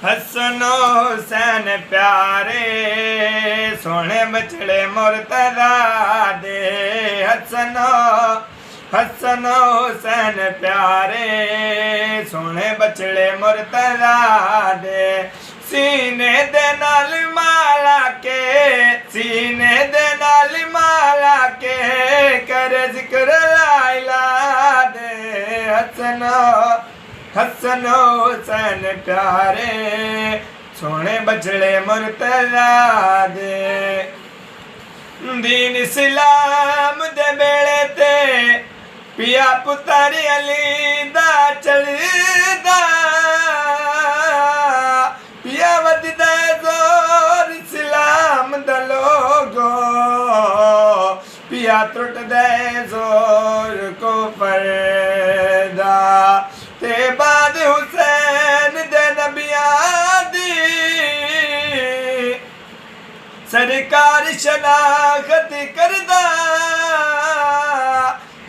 حسن حسین پیارے سونے بچڑے مرتضی دے حسن حسین پیارے سونے بچڑے مرتضی دے سینے دے نال مالا کے سینے دے نال مالا کے کرے ذکر لا الہ دے حسن حسین پیارے سونے بچڑے مرتضی دے دین اسلام دے بیڑے تے پیا پتر علی دا چڑھدا پیا وددا زور اسلام دا لوگو پیا ٹرٹ دے زور کفر دا تے بعد حسین دے نبیاں دی سرکار شناخت کردہ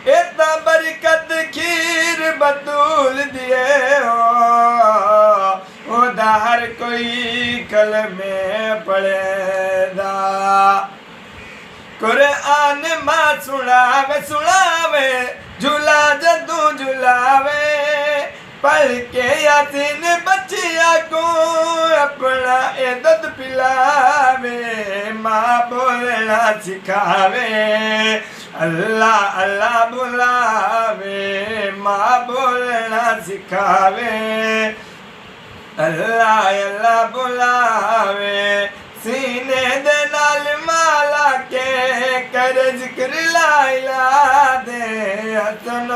اتنا برکت کھیر بطول دیے ہو دا ہر کوئی کلمے پڑھے دا قرآن ماں سناوے جھولا جدوں جھولاوے پڑھ کے یاسین بچیا کو اپنا عدد پلاوے ماں بولنا سکھاوے اللہ اللہ بلاوے ماں بولنا سکھاوے اللہ اللہ بلاوے سینے دے نال مالا کے کرے ذکر لا الہ دے حسن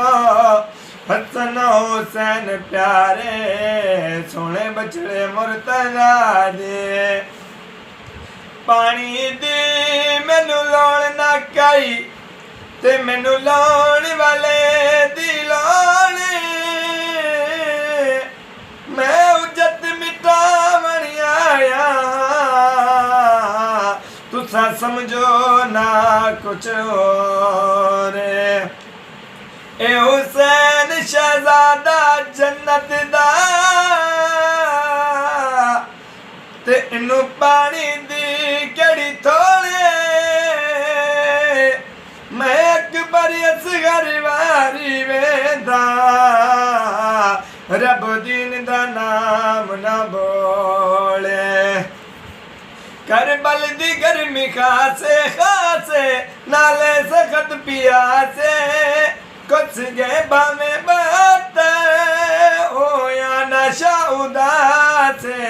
حسین پیارے سونے بچڑے مرتضی دے پانی دی مینو لوڑ نہ کئی تے مینو لوڑ والے دی لوڑ میں اجت مٹاون آیا تسا سمجھو نہ کچھ اور اے حسین شہزادہ جنت دا تے انو پانی دی کیڑی تھوڑے میں اکبر اصغر واری ویندا رب دین دا نام نہ بولے کربل دی گرمی خاصے خاصے نالے سخت پیاسے کچھ گئے باویں بات ہویا نشا اداسے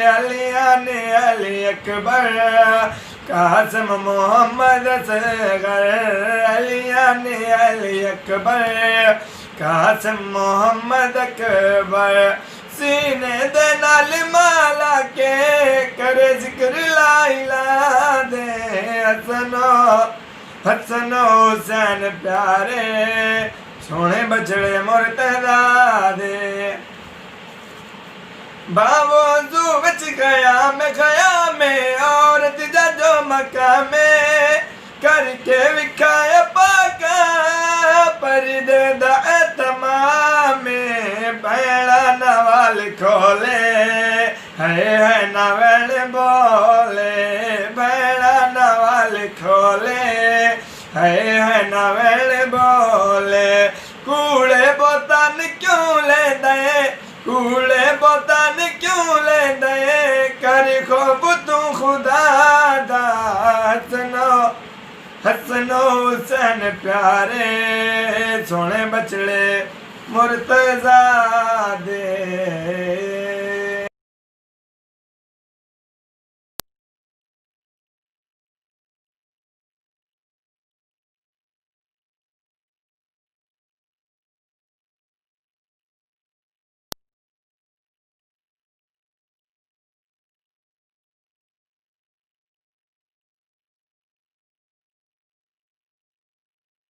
علی اکبر قاسم محمد اصغر علی اکبر قاسم محمد اکبر سینے دے نال مالا کے کرے ذکر لا الہ دے حسن حسین پیارے سونے بچڑے مرتضی دے باوضو وچ خیام عورت جاجو مقامے کر کے وکھایا پاکا پردے دا اہتمام بیڑا نوال کھولے ہے نوال بولے بیڑا نوال کھولے ہے نوال بولے کوڑے بوتان کیوں لے دے کوڑے بوتان کیوں لے دے کر خوب تو خدا دا حسن حسین پیارے سونے بچڑے مرتضی دے